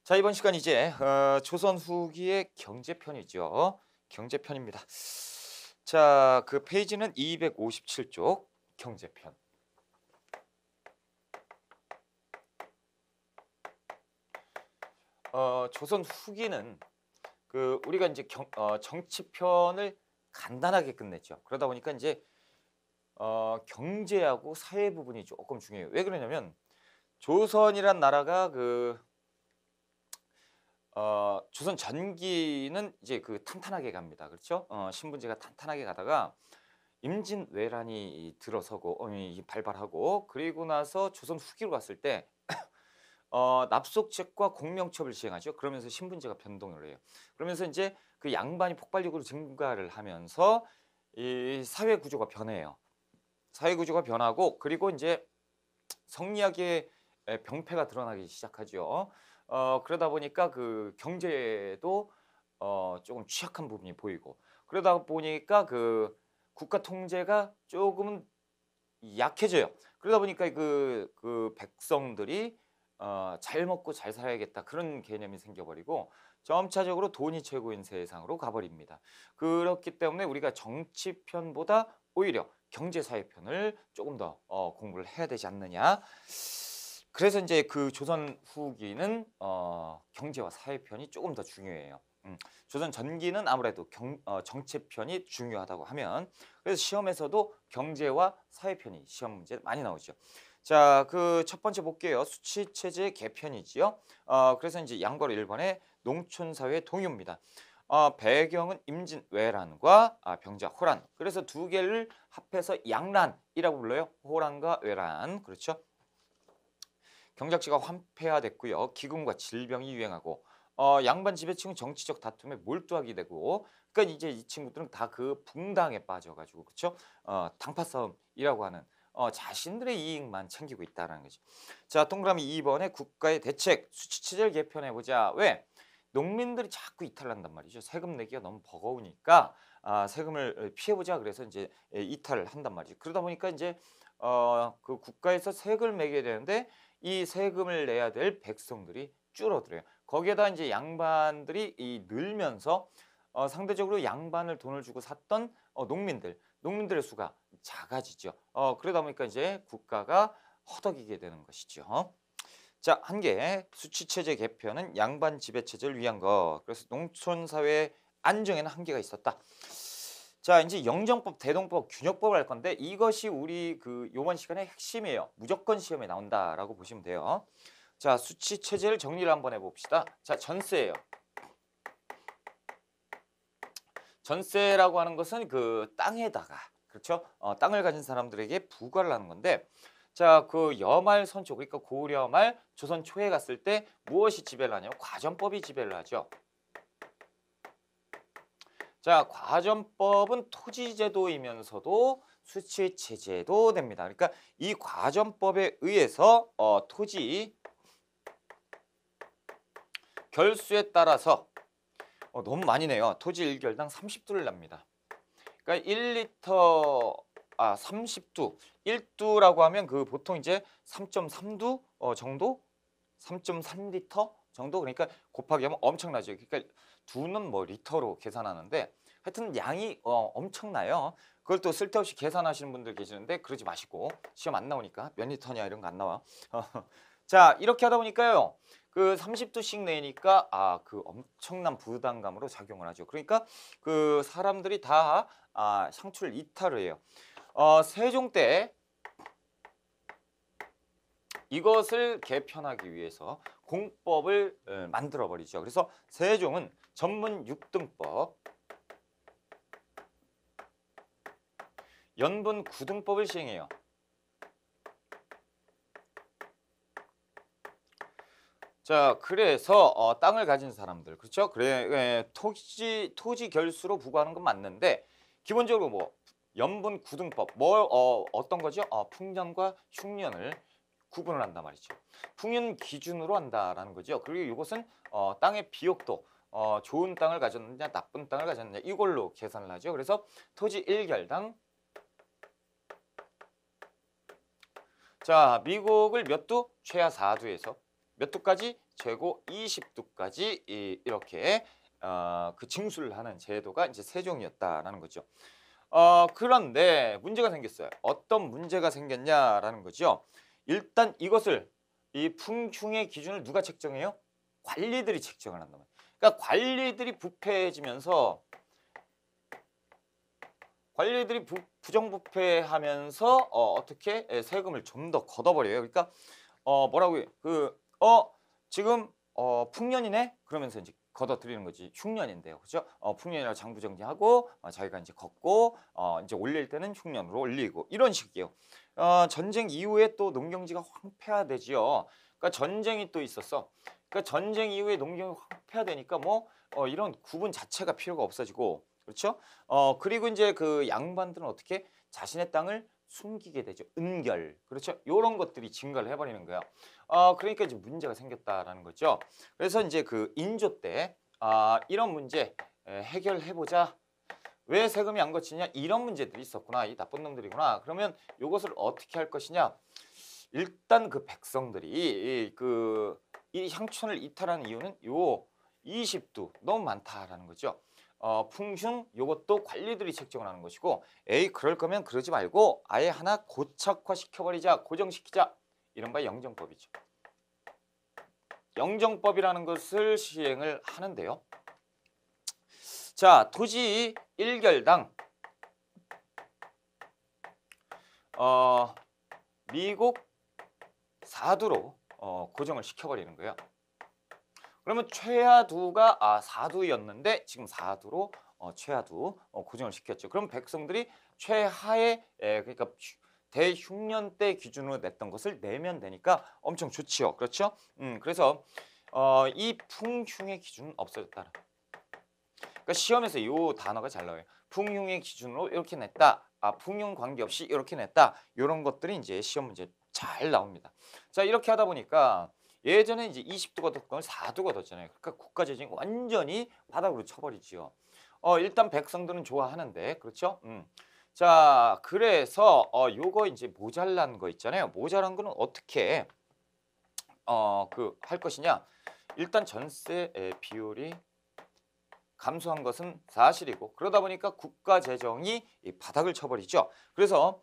자, 이번 시간 이제 조선 후기의 경제편이죠. 경제편입니다. 자, 그 페이지는 257쪽 경제편. 조선 후기는 그 우리가 이제 정치편을 간단하게 끝냈죠. 그러다 보니까 이제 경제하고 사회 부분이 조금 중요해요. 왜 그러냐면 조선이란 나라가 조선 전기는 이제 탄탄하게 갑니다. 그렇죠? 신분제가 탄탄하게 가다가 임진왜란이 들어서고 이 발발하고, 그리고 나서 조선 후기로 갔을 때 납속책과 공명첩을 시행하죠. 그러면서 신분제가 변동을 해요. 그러면서 이제 그 양반이 폭발적으로 증가를 하면서 이 사회 구조가 변해요. 사회 구조가 변하고, 그리고 이제 성리학의 병폐가 드러나기 시작하죠. 그러다 보니까 그 경제도 조금 취약한 부분이 보이고, 그러다 보니까 그 국가 통제가 조금은 약해져요. 그러다 보니까 그 백성들이 잘 먹고 잘 살아야겠다, 그런 개념이 생겨버리고 점차적으로 돈이 최고인 세상으로 가버립니다. 그렇기 때문에 우리가 정치편보다 오히려 경제사회편을 조금 더 공부를 해야 되지 않느냐. 그래서 이제 그 조선 후기는 경제와 사회편이 조금 더 중요해요. 조선 전기는 아무래도 정치편이 중요하다고 하면, 그래서 시험에서도 경제와 사회편이 시험 문제 많이 나오죠. 자, 그 첫 번째 볼게요. 수치체제 개편이지요. 그래서 이제 양벌 1번의 농촌사회 동요입니다. 배경은 임진왜란과 병자 호란. 그래서 두 개를 합해서 양란이라고 불러요. 호란과 외란. 그렇죠? 경작지가 황폐화됐고요. 기근과 질병이 유행하고, 양반 지배층은 정치적 다툼에 몰두하게 되고, 그러니까 이제 이 친구들은 다 그 붕당에 빠져가지고, 그렇죠? 당파 싸움이라고 하는 자신들의 이익만 챙기고 있다는 거죠. 자, 동그라미 2번에 국가의 대책 수치체제를 개편해 보자. 왜? 농민들이 자꾸 이탈한단 말이죠. 세금 내기가 너무 버거우니까 세금을 피해보자. 그래서 이제 이탈을 한단 말이죠. 그러다 보니까 이제 그 국가에서 세금을 매겨야 되는데 이 세금을 내야 될 백성들이 줄어들어요. 거기에다 이제 양반들이 늘면서 상대적으로 양반을 돈을 주고 샀던 농민들의 수가 작아지죠. 그러다 보니까 이제 국가가 허덕이게 되는 것이죠. 자, 한 개, 수치체제 개편은 양반 지배체제를 위한 것. 그래서 농촌사회 안정에는 한계가 있었다. 자, 이제 영정법, 대동법, 균역법을 할 건데 이것이 우리 요번 시간의 핵심이에요. 무조건 시험에 나온다라고 보시면 돼요. 자, 수치체제를 정리를 한번 해봅시다. 자, 전세예요. 전세라고 하는 것은 그 땅에다가, 그렇죠? 땅을 가진 사람들에게 부과를 하는 건데, 자, 그 여말 선초, 그러니까 고려 말 조선 초에 갔을 때 무엇이 지배를 하냐면 과전법이 지배를 하죠. 자, 과전법은 토지제도이면서도 수치체제도 됩니다. 그러니까 이 과전법에 의해서 토지 결수에 따라서 너무 많이 내요. 토지 1결당 30두를 납니다. 그러니까 1리터 30두. 1두라고 하면 그 보통 이제 3.3두 정도? 3.3리터 정도? 그러니까 곱하기 하면 엄청나죠. 그러니까 두는 뭐 리터로 계산하는데 하여튼 양이 엄청나요. 그걸 또 쓸데없이 계산하시는 분들 계시는데 그러지 마시고, 시험 안 나오니까 몇 리터냐 이런 거 안 나와. 자, 이렇게 하다 보니까요. 그 30두씩 내니까 그 엄청난 부담감으로 작용을 하죠. 그러니까 그 사람들이 다 상추를 이탈을 해요. 세종 때 이것을 개편하기 위해서 공법을 만들어 버리죠. 그래서 세종은 전문 6등법, 연분 9등법을 시행해요. 자, 그래서 땅을 가진 사람들, 그렇죠? 그래, 토지 결수로 부과하는 건 맞는데 기본적으로 뭐 연분 9등법, 어떤 거죠? 풍년과 흉년을 구분을 한단 말이죠. 풍년 기준으로 한다라는 거죠. 그리고 이것은 땅의 비옥도, 좋은 땅을 가졌느냐 나쁜 땅을 가졌느냐 이걸로 계산을 하죠. 그래서 토지 1결당, 자, 미국을 몇 두? 최하 4두에서 몇 두까지? 최고 20두까지 이렇게 그 징수를 하는 제도가 이제 세종이었다라는 거죠. 그런데 문제가 생겼어요. 어떤 문제가 생겼냐라는 거죠. 일단 이것을 이 풍흉의 기준을 누가 책정해요? 관리들이 책정을 한단 말이에요. 그러니까 관리들이 부정부패하면서 어떻게 세금을 좀 더 걷어버려요. 그러니까 뭐라고요? 지금 풍년이네? 그러면서 이제 걷어들이는 거지. 흉년인데요. 그죠? 풍년이라 장부정지하고 자기가 이제 걷고 이제 올릴 때는 흉년으로 올리고 이런 식이에요. 전쟁 이후에 또 농경지가 황폐화되지요. 그러니까 전쟁이 또 있었어. 그러니까 전쟁 이후에 농경이 황폐화되니까 뭐 이런 구분 자체가 필요가 없어지고 그렇죠? 그리고 이제 그 양반들은 어떻게 자신의 땅을 숨기게 되죠. 은결. 그렇죠? 요런 것들이 증가를 해버리는 거예요. 그러니까 이제 문제가 생겼다라는 거죠. 그래서 이제 그 인조 때 이런 문제 해결해보자. 왜 세금이 안 거치냐? 이런 문제들이 있었구나. 이 나쁜 놈들이구나. 그러면 요것을 어떻게 할 것이냐? 일단 그 백성들이 이 향촌을 이탈하는 이유는 요 20두 너무 많다라는 거죠. 풍흉 요것도 관리들이 책정을 하는 것이고 에이 그럴 거면 그러지 말고 아예 하나 고착화 시켜버리자 고정시키자 이른바 영정법이죠. 영정법이라는 것을 시행을 하는데요. 자 토지 1결당 미국 4두로 고정을 시켜버리는 거예요. 그러면 최하두가 4두였는데 지금 4두로 최하두 고정을 시켰죠. 그럼 백성들이 최하의 그러니까 대흉년 때 기준으로 냈던 것을 내면 되니까 엄청 좋지요. 그렇죠? 그래서 이 풍흉의 기준은 없어졌다. 그러니까 시험에서 이 단어가 잘 나와요. 풍흉의 기준으로 이렇게 냈다. 풍흉 관계없이 이렇게 냈다. 이런 것들이 이제 시험 문제 잘 나옵니다. 자 이렇게 하다 보니까 예전에 이제 20두가 뒀던 걸 4두가 뒀잖아요. 그러니까 국가 재정이 완전히 바닥으로 쳐버리지요. 일단 백성들은 좋아하는데 그렇죠? 자 그래서 요거 이제 모자란 거 있잖아요. 모자란 거는 어떻게 할 것이냐? 일단 전세 비율이 감소한 것은 사실이고 그러다 보니까 국가 재정이 바닥을 쳐버리죠. 그래서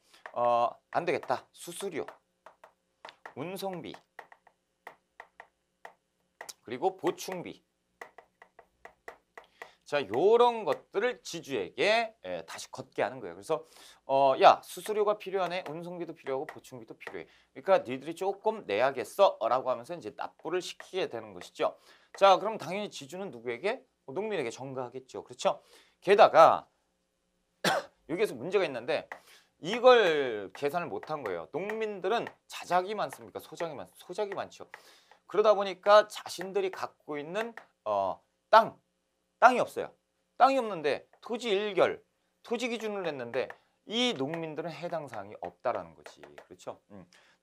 안 되겠다. 수수료, 운송비 그리고 보충비 자 요런 것들을 지주에게 다시 걷게 하는 거예요. 그래서 야 수수료가 필요하네 운송비도 필요하고 보충비도 필요해. 그러니까 니들이 조금 내야겠어 라고 하면서 이제 납부를 시키게 되는 것이죠. 자 그럼 당연히 지주는 누구에게? 농민에게 전가하겠죠. 그렇죠? 게다가 여기에서 문제가 있는데 이걸 계산을 못한 거예요. 농민들은 자작이 많습니까? 소작이 많죠. 그러다 보니까 자신들이 갖고 있는 땅이 없어요. 땅이 없는데 토지 1결, 토지 기준을 냈는데 이 농민들은 해당 사항이 없다라는 거지. 그렇죠?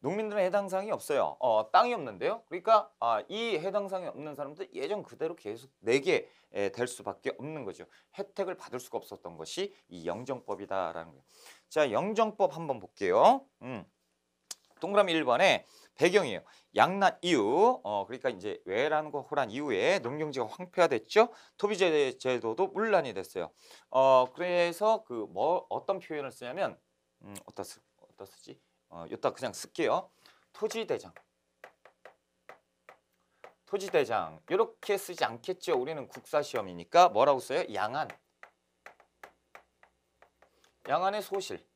농민들은 해당 사항이 없어요. 땅이 없는데요. 그러니까 이 해당 사항이 없는 사람들 예전 그대로 계속 내게 될 수밖에 없는 거죠. 혜택을 받을 수가 없었던 것이 이 영정법이다라는 거예요. 자, 영정법 한번 볼게요. 동그라미 1번에 배경이에요. 양난 이후 그러니까 이제 외란 거 호란 이후에 농경지가 황폐화됐죠. 토비제 제도도 문란이 됐어요. 그래서 어떤 표현을 쓰냐면 어디다 쓰지? 여기다 그냥 쓸게요. 토지대장 이렇게 쓰지 않겠죠. 우리는 국사시험이니까 뭐라고 써요? 양안의 소실.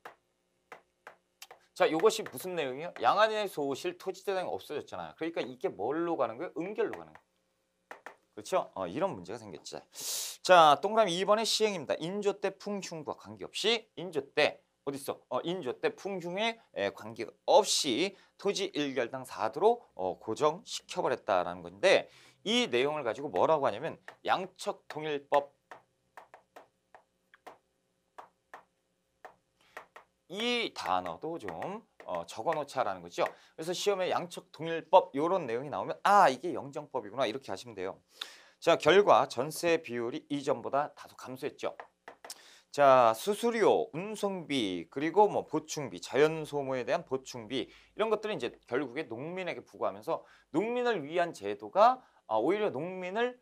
자, 이것이 무슨 내용이에요? 양안의 소실 토지대장이 없어졌잖아요. 그러니까 이게 뭘로 가는 거예요? 은결로 가는 거예요. 그렇죠? 이런 문제가 생겼죠. 자, 동그라미 2번의 시행입니다. 인조 때 풍흉과 관계없이 인조 때 인조 때 풍흉에 관계없이 토지 1결당 4두로 고정시켜버렸다라는 건데 이 내용을 가지고 뭐라고 하냐면 양척통일법 이 단어도 좀 적어놓자라는 거죠. 그래서 시험에 양척통일법 이런 내용이 나오면 이게 영정법이구나 이렇게 하시면 돼요. 자 결과 전세 비율이 이전보다 다소 감소했죠. 자, 수수료, 운송비, 그리고 뭐 보충비, 자연 소모에 대한 보충비 이런 것들은 이제 결국에 농민에게 부과하면서 농민을 위한 제도가 오히려 농민을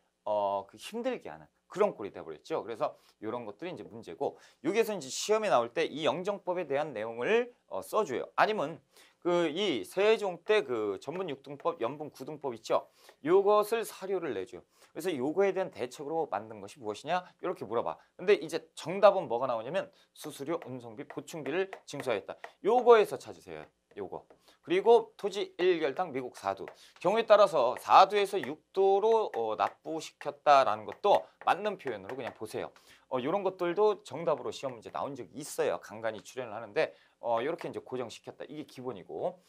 그 힘들게 하는 그런 꼴이 돼버렸죠. 그래서 이런 것들이 이제 문제고 여기에서 이제 시험에 나올 때 이 영정법에 대한 내용을 써줘요. 아니면 그 이 세종 때 그 전분 6등법, 연분 9등법 있죠. 요것을 사료를 내줘요. 그래서 요거에 대한 대책으로 만든 것이 무엇이냐 이렇게 물어봐. 근데 이제 정답은 뭐가 나오냐면 수수료, 운송비, 보충비를 징수하였다. 요거에서 찾으세요. 요거. 그리고 토지 1결당 미국 4두. 경우에 따라서 4두에서 6두로 납부시켰다라는 것도 맞는 표현으로 그냥 보세요. 이런 것들도 정답으로 시험 문제 나온 적이 있어요. 간간히 출연을 하는데 이렇게 이제 고정시켰다. 이게 기본이고.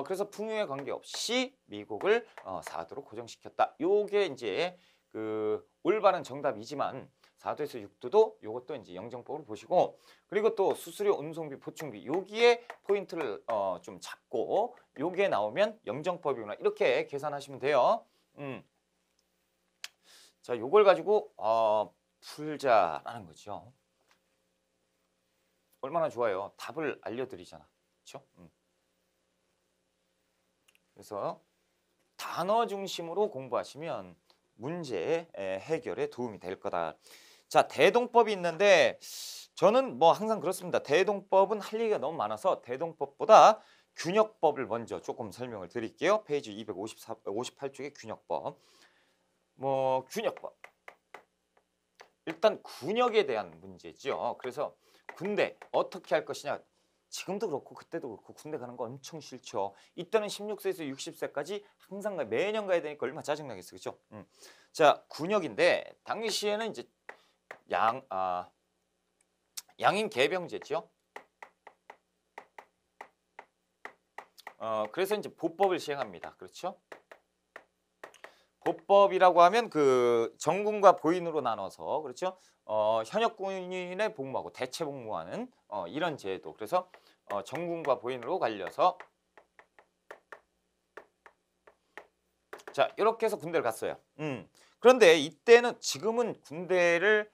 그래서 풍요에 관계없이 미국을 4두로 고정시켰다. 요게 이제 그 올바른 정답이지만 4두에서 6두도 요것도 이제 영정법으로 보시고 그리고 또 수수료, 운송비, 보충비 여기에 포인트를 좀 잡고 요게 나오면 영정법이구나 이렇게 계산하시면 돼요. 자, 요걸 가지고 풀자라는 거죠. 얼마나 좋아요. 답을 알려드리잖아. 그렇죠? 그래서 단어 중심으로 공부하시면 문제 해결에 도움이 될 거다. 자, 대동법이 있는데 저는 뭐 항상 그렇습니다. 대동법은 할 얘기가 너무 많아서 대동법보다 균역법을 먼저 조금 설명을 드릴게요. 페이지 258쪽의 균역법. 뭐 균역법. 일단 군역에 대한 문제죠. 그래서 군대 어떻게 할 것이냐. 지금도 그렇고 그때도 그렇고 군대 가는 거 엄청 싫죠. 이때는 16세에서 60세까지 항상 매년 가야 되니까 얼마나 짜증나겠어. 그렇죠? 자, 군역인데 당시에는 이제 양인 계병제죠. 그래서 이제 보법을 시행합니다. 그렇죠? 보법이라고 하면 그 정군과 보인으로 나눠서 그렇죠? 현역 군인에 복무하고 대체 복무하는 이런 제도. 그래서 정군과 보인으로 갈려서 자 이렇게 해서 군대를 갔어요. 그런데 이때는 지금은 군대를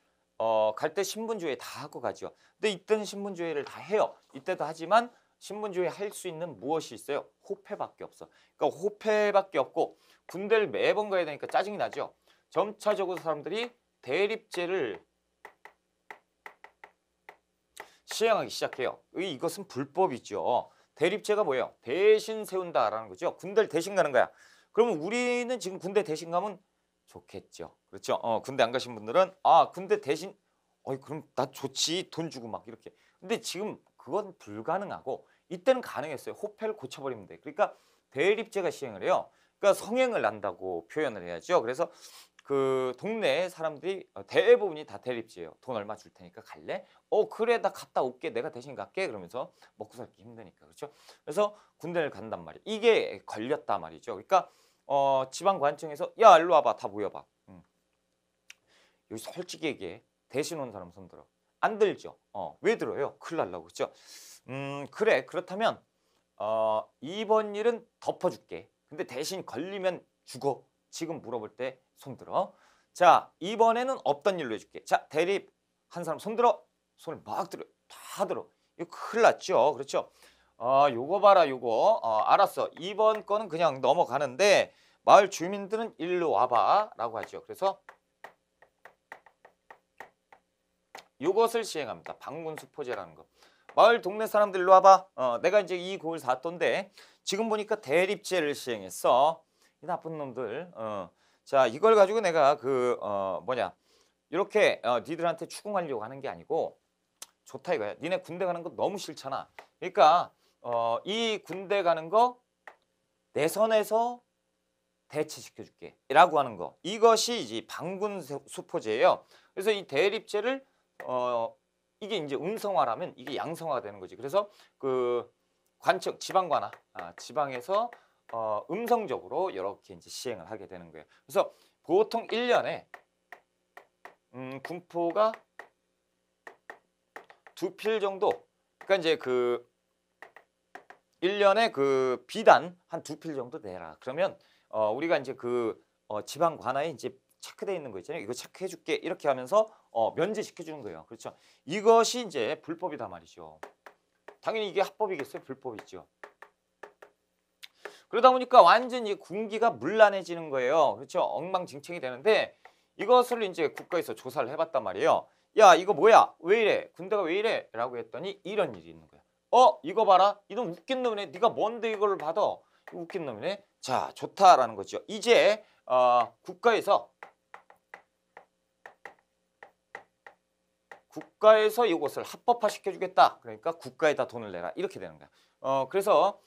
갈 때 신분조회 다 하고 가죠. 근데 이때는 신분조회를 다 해요. 이때도 하지만 신분조회 할 수 있는 무엇이 있어요? 호패밖에 없어. 그러니까 호패밖에 없고 군대를 매번 가야 되니까 짜증이 나죠. 점차적으로 사람들이 대립제를 시행하기 시작해요. 이것은 불법이죠. 대립제가 뭐예요? 대신 세운다라는 거죠. 군대를 대신 가는 거야. 그러면 우리는 지금 군대 대신 가면 좋겠죠. 그렇죠? 군대 안 가신 분들은 군대 대신 그럼 나 좋지. 돈 주고 막 이렇게. 근데 지금 그건 불가능하고 이때는 가능했어요. 호패를 고쳐버리면 돼. 그러니까 대립제가 시행을 해요. 그러니까 성행을 한다고 표현을 해야죠. 그래서 그 동네 사람들이 대부분이 다 대립제예요. 돈 얼마 줄 테니까 갈래? 그래 나 갔다 올게. 내가 대신 갈게. 그러면서 먹고 살기 힘드니까. 그렇죠? 그래서 군대를 간단 말이에요. 이게 걸렸다 말이죠. 그러니까 지방관청에서 야 일로 와봐. 다 모여봐. 여기 솔직히 얘기해. 대신 온 사람 손 들어. 안 들죠? 왜 들어요? 큰일 날라고. 그렇죠? 그래. 그렇다면 이번 일은 덮어줄게. 근데 대신 걸리면 죽어. 지금 물어볼 때 손 들어. 자, 이번에는 없던 일로 해줄게. 자, 대립 한 사람 손 들어. 손을 막 들어. 다 들어. 이거 큰일 났죠. 그렇죠? 요거 봐라, 요거. 알았어. 이번 거는 그냥 넘어가는데 마을 주민들은 일로 와봐. 라고 하죠. 그래서 요것을 시행합니다. 방문수포제라는 거. 마을 동네 사람들 일로 와봐. 내가 이제 이 고을 샀던데 지금 보니까 대립제를 시행했어. 이 나쁜 놈들. 자, 이걸 가지고 내가 이렇게 니들한테 추궁하려고 하는 게 아니고 좋다 이거야. 니네 군대 가는 거 너무 싫잖아. 그러니까 이 군대 가는 거 내 선에서 대체시켜줄게 라고 하는 거. 이것이 이제 방군수포제예요. 그래서 이 대립제를 이게 이제 음성화라면 이게 양성화가 되는 거지. 그래서 그 관청 지방관아 지방에서 음성적으로 이렇게 이제 시행을 하게 되는 거예요. 그래서 보통 1년에 군포가 2필 정도. 그러니까 이제 그 1년에 그 비단 한 2필 정도 내라. 그러면 우리가 이제 그 지방 관아에 이제 체크돼 있는 거 있잖아요. 이거 체크해 줄게. 이렇게 하면서 면제시켜 주는 거예요. 그렇죠? 이것이 이제 불법이다 말이죠. 당연히 이게 합법이겠어요? 불법이죠. 그러다 보니까 완전히 군기가 문란해지는 거예요. 그렇죠? 엉망진창이 되는데 이것을 이제 국가에서 조사를 해봤단 말이에요. 야, 이거 뭐야? 왜 이래? 군대가 왜 이래? 라고 했더니 이런 일이 있는 거야. 이거 봐라. 이놈 웃긴 놈이네. 네가 뭔데 이걸 받아? 이거 웃긴 놈이네. 자, 좋다라는 거죠. 이제 국가에서 이것을 합법화 시켜주겠다. 그러니까 국가에다 돈을 내라. 이렇게 되는 거야. 그래서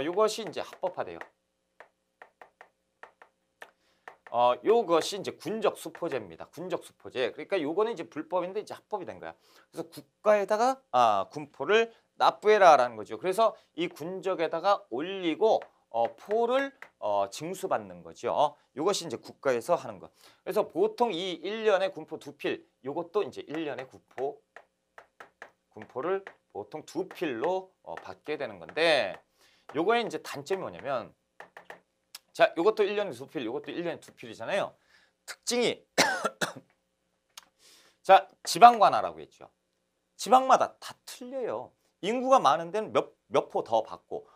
이것이 이제 합법화돼요. 요것이 이제 군적 수포제입니다. 군적 수포제. 그러니까 요거는 이제 불법인데 이제 합법이 된 거야. 그래서 국가에다가 군포를 납부해라라는 거죠. 그래서 이 군적에다가 올리고 포를 징수받는 거죠. 요것이 이제 국가에서 하는 거. 그래서 보통 이 1년에 군포 2필, 요것도 이제 1년에 군포를 보통 2필로 받게 되는 건데 요거의 이제 단점이 뭐냐면 자, 요것도 1년에 2필, 요것도 1년에 2필이잖아요. 특징이 자, 지방관할라고 했죠. 지방마다 다 틀려요. 인구가 많은 데는 몇 포 더 받고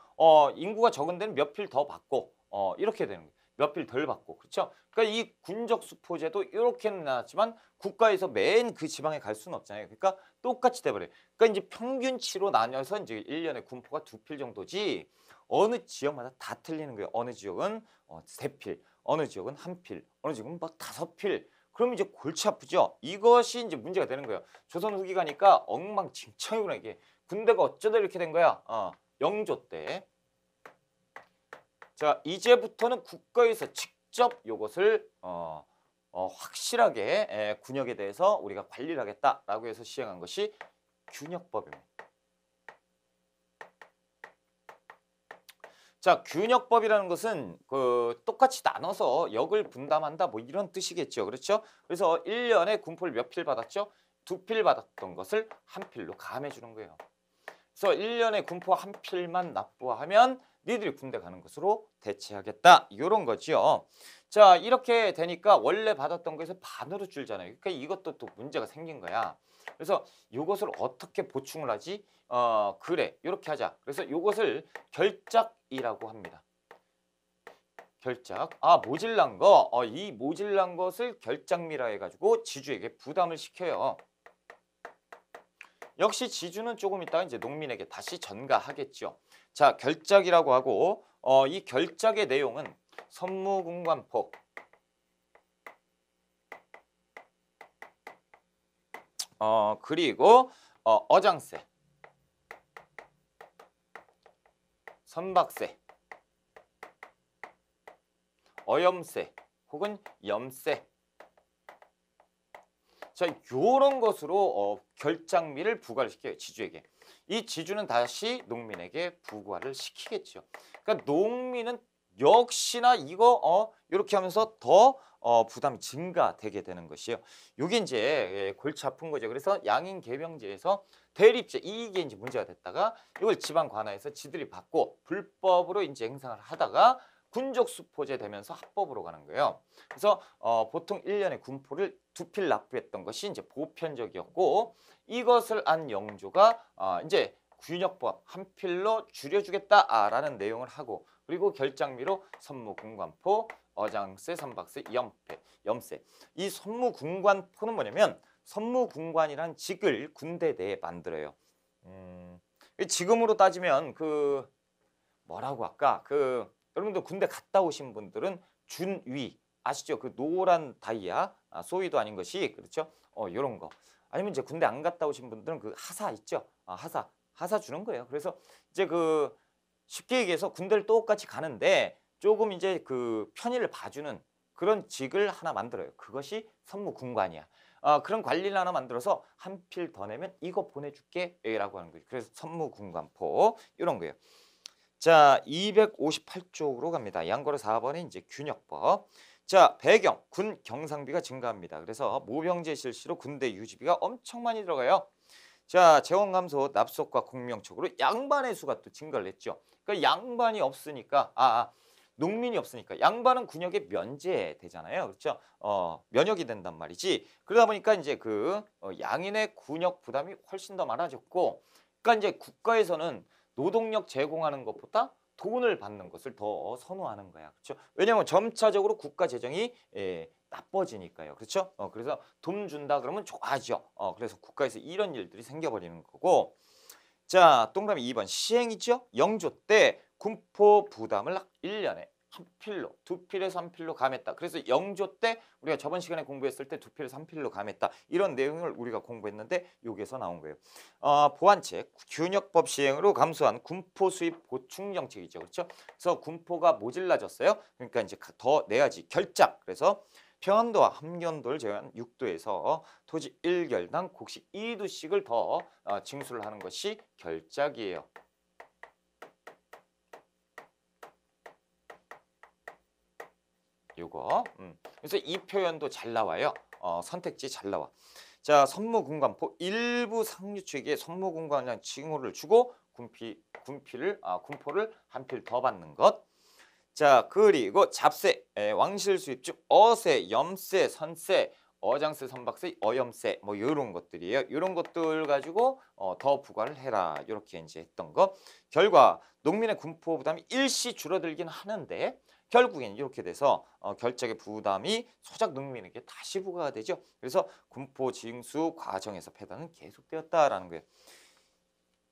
인구가 적은 데는 몇 필 더 받고 이렇게 되는 거예요. 몇 필 덜 받고. 그렇죠? 그러니까 이 군적 수포제도 이렇게는 나왔지만 국가에서 맨 그 지방에 갈 수는 없잖아요. 그러니까 똑같이 돼 버려요. 그러니까 이제 평균치로 나뉘어서 이제 1년에 군포가 2필 정도지 어느 지역마다 다 틀리는 거예요. 어느 지역은 3필, 어느 지역은 1필, 어느 지역은 막 5필. 그럼 이제 골치 아프죠. 이것이 이제 문제가 되는 거예요. 조선 후기 가니까 엉망진창이구나 이게. 군대가 어쩌다 이렇게 된 거야. 영조 때. 자, 이제부터는 국가에서 직접 이것을 확실하게 군역에 대해서 우리가 관리를 하겠다라고 해서 시행한 것이 균역법입니다. 자, 균역법이라는 것은 똑같이 나눠서 역을 분담한다 뭐 이런 뜻이겠죠. 그렇죠? 그래서 1년에 군포를 몇 필 받았죠? 2필 받았던 것을 1필로 감해 주는 거예요. 그래서 1년에 군포 1필만 납부하면 니들이 군대 가는 것으로 대체하겠다. 이런 거죠. 자, 이렇게 되니까 원래 받았던 거에서 반으로 줄잖아요. 그러니까 이것도 또 문제가 생긴 거야. 그래서 이것을 어떻게 보충을 하지? 그래, 이렇게 하자. 그래서 이것을 결작이라고 합니다. 결작. 모질란 거. 이 모질란 것을 결작미라 해가지고 지주에게 부담을 시켜요. 역시 지주는 조금 있다가 이제 농민에게 다시 전가하겠죠. 자, 결작이라고 하고 이 결작의 내용은 선무궁관포, 그리고 어장세, 선박세, 어염세 혹은 염세. 자, 요런 것으로 결작미를 부과를 시켜요. 지주에게. 이 지주는 다시 농민에게 부과를 시키겠죠. 그러니까 농민은 역시나 이거 이렇게 하면서 더 부담이 증가되게 되는 것이에요. 이게 이제 골치 아픈 거죠. 그래서 양인 계명제에서 대립제 이게 이제 문제가 됐다가 이걸 지방 관할에서 지들이 받고 불법으로 이제 행상을 하다가 군적 수포제 되면서 합법으로 가는 거예요. 그래서 보통 1년에 군포를 2필 납부했던 것이 이제 보편적이었고 이것을 안 영조가 이제 균역법 1필로 줄여주겠다라는 내용을 하고 그리고 결작미로 선무궁관포, 어장세, 선박세, 염세. 이 선무궁관포는 뭐냐면 선무궁관이란 직을 군대 내에 만들어요. 지금으로 따지면 뭐라고 할까? 여러분들 군대 갔다 오신 분들은 준위 아시죠? 그 노란 다이아 소위도 아닌 것이 그렇죠? 요런 거. 아니면 이제 군대 안 갔다 오신 분들은 그 하사 있죠? 하사 주는 거예요. 그래서 이제 쉽게 얘기해서 군대를 똑같이 가는데 조금 이제 편의를 봐주는 그런 직을 하나 만들어요. 그것이 선무궁관이야. 그런 관리를 하나 만들어서 1필 더 내면 이거 보내줄게 라고 하는 거예요. 그래서 선무궁관포 이런 거예요. 자, 258쪽으로 갑니다. 양거로 4번에 이제 균역법. 자, 배경, 군 경상비가 증가합니다. 그래서 모병제 실시로 군대 유지비가 엄청 많이 들어가요. 자, 재원 감소, 납속과 공명촉으로 양반의 수가 또 증가를 했죠. 그러니까 양반이 없으니까 농민이 없으니까 양반은 군역에 면제되잖아요. 그렇죠? 면역이 된단 말이지. 그러다 보니까 이제 양인의 군역 부담이 훨씬 더 많아졌고, 그러니까 이제 국가에서는 노동력 제공하는 것보다 돈을 받는 것을 더 선호하는 거야. 그렇죠? 왜냐하면 점차적으로 국가 재정이 나빠지니까요. 그렇죠? 그래서 돈 준다 그러면 좋아하죠. 그래서 국가에서 이런 일들이 생겨버리는 거고. 자, 동그라미 2번 시행이죠. 영조 때 군포 부담을 1년에 한 필로, 두 필에서 한 필로 감했다. 그래서 영조 때 우리가 저번 시간에 공부했을 때 두 필에서 한 필로 감했다. 이런 내용을 우리가 공부했는데 여기에서 나온 거예요. 보완책, 균역법 시행으로 감소한 군포 수입 보충 정책이죠. 그렇죠? 그래서 군포가 모질라졌어요. 그러니까 이제 더 내야지. 결작. 그래서 평안도와 함경도를 제외한 6도에서 토지 1결당 곡식 2두씩을 더 징수를 하는 것이 결작이에요. 요거. 그래서 이 표현도 잘 나와요. 선택지 잘 나와. 자, 선무군관포 일부 상류축에게 선무군관이라는 칭호를 주고 군포를 한 필 더 받는 것. 자, 그리고 잡세, 왕실 수입 중 어세, 염세, 선세, 어장세, 선박세, 어염세 뭐 이런 것들이에요. 이런 것들 가지고 더 부과를 해라. 이렇게 이제 했던 거. 결과 농민의 군포 부담이 일시 줄어들긴 하는데 결국엔 이렇게 돼서 결작의 부담이 소작 농민에게 다시 부과가 되죠. 그래서 군포 징수 과정에서 폐단은 계속되었다라는 거예요.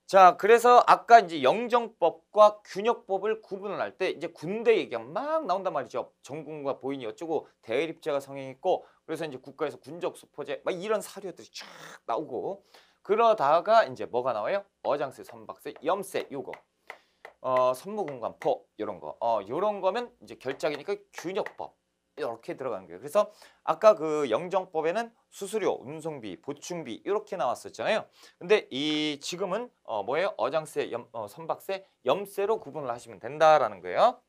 자, 그래서 아까 이제 영정법과 균역법을 구분을 할 때 이제 군대 얘기가 막 나온단 말이죠. 전군과 보인이 어쩌고 대립제가 성행했고, 그래서 이제 국가에서 군적 수포제 막 이런 사료들이 쫙 나오고, 그러다가 이제 뭐가 나와요? 어장세, 선박세, 염세 요거. 선무군관포 이런 거. 요런 거면 이제 결작이니까 균역법. 이렇게 들어가는 거예요. 그래서 아까 그 영정법에는 수수료, 운송비, 보충비 이렇게 나왔었잖아요. 근데 이 지금은 뭐예요? 어장세, 선박세, 염세로 구분을 하시면 된다라는 거예요.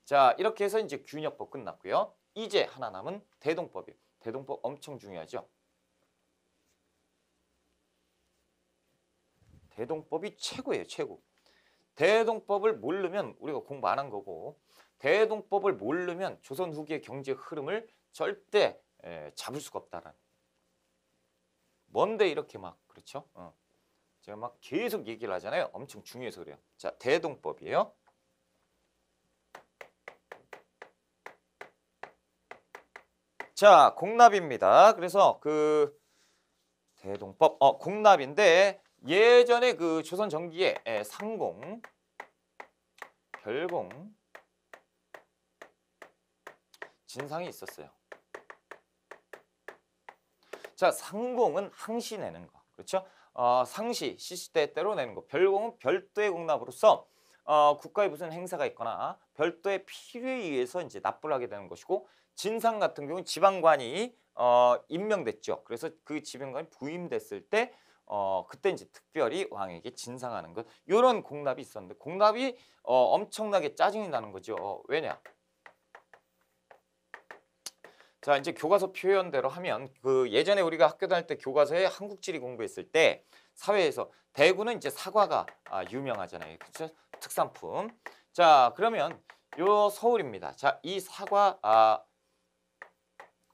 자, 이렇게 해서 이제 균역법 끝났고요. 이제 하나 남은 대동법이에요. 대동법 엄청 중요하죠. 대동법이 최고예요, 최고. 대동법을 모르면 우리가 공부 안 한 거고, 대동법을 모르면 조선 후기의 경제 흐름을 절대 잡을 수가 없다라는. 뭔데 이렇게 막 그렇죠? 제가 막 계속 얘기를 하잖아요. 엄청 중요해서 그래요. 자, 대동법이에요. 자, 공납입니다. 그래서 그 대동법 공납인데 예전에 그 조선 전기에 상공, 별공, 진상이 있었어요. 자, 상공은 항시 내는 거. 그렇죠? 상시, 시시때때로 내는 거. 별공은 별도의 공납으로서 국가의 무슨 행사가 있거나 별도의 필요에 의해서 이제 납부를 하게 되는 것이고, 진상 같은 경우는 지방관이 임명됐죠. 그래서 그 지방관이 부임됐을 때 그때 이제 특별히 왕에게 진상하는 것. 이런 공납이 있었는데 공납이 엄청나게 짜증이 나는 거죠. 왜냐? 자, 이제 교과서 표현대로 하면 그 예전에 우리가 학교 다닐 때 교과서에 한국지리 공부했을 때 사회에서 대구는 이제 사과가 유명하잖아요. 그렇죠? 특산품. 자, 그러면 요 서울입니다. 자, 이 사과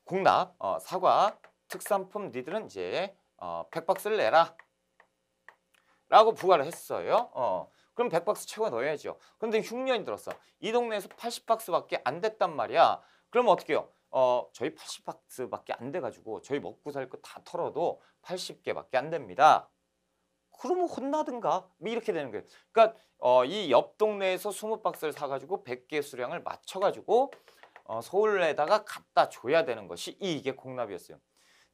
공납 사과 특산품 니들은 이제 100박스를 내라 라고 부과를 했어요. 그럼 100박스 채워 넣어야죠. 그런데 흉년이 들었어. 이 동네에서 80박스밖에 안 됐단 말이야. 그러면 어떻게 해요? 저희 80박스밖에 안 돼가지고 저희 먹고 살 거 다 털어도 80개밖에 안 됩니다. 그러면 혼나든가 뭐 이렇게 되는 거예요. 그러니까 이 옆 동네에서 20박스를 사가지고 100개 수량을 맞춰가지고 서울에다가 갖다 줘야 되는 것이 이게 공납이었어요.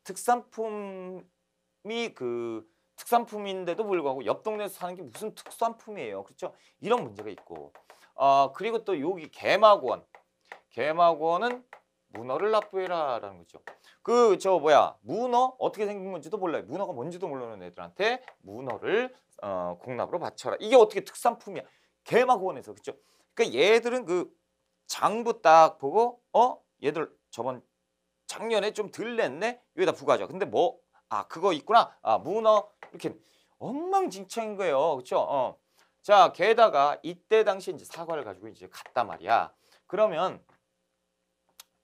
특산품이 특산품인데도 불구하고 옆 동네에서 사는 게 무슨 특산품이에요. 그렇죠? 이런 문제가 있고 그리고 또 여기 개막원은 문어를 납부해라라는 거죠. 문어 어떻게 생긴 건지도 몰라요. 문어가 뭔지도 모르는 애들한테 문어를 공납으로 바쳐라. 이게 어떻게 특산품이야? 개막원에서 그렇죠. 그러니까 얘들은 그 장부 딱 보고 얘들 저번 작년에 좀 덜 냈네. 여기다 부과하죠. 근데 그거 있구나. 문어 이렇게 엉망진창인 거예요. 그렇죠? 자, 게다가 이때 당시 이제 사과를 가지고 이제 갔단 말이야. 그러면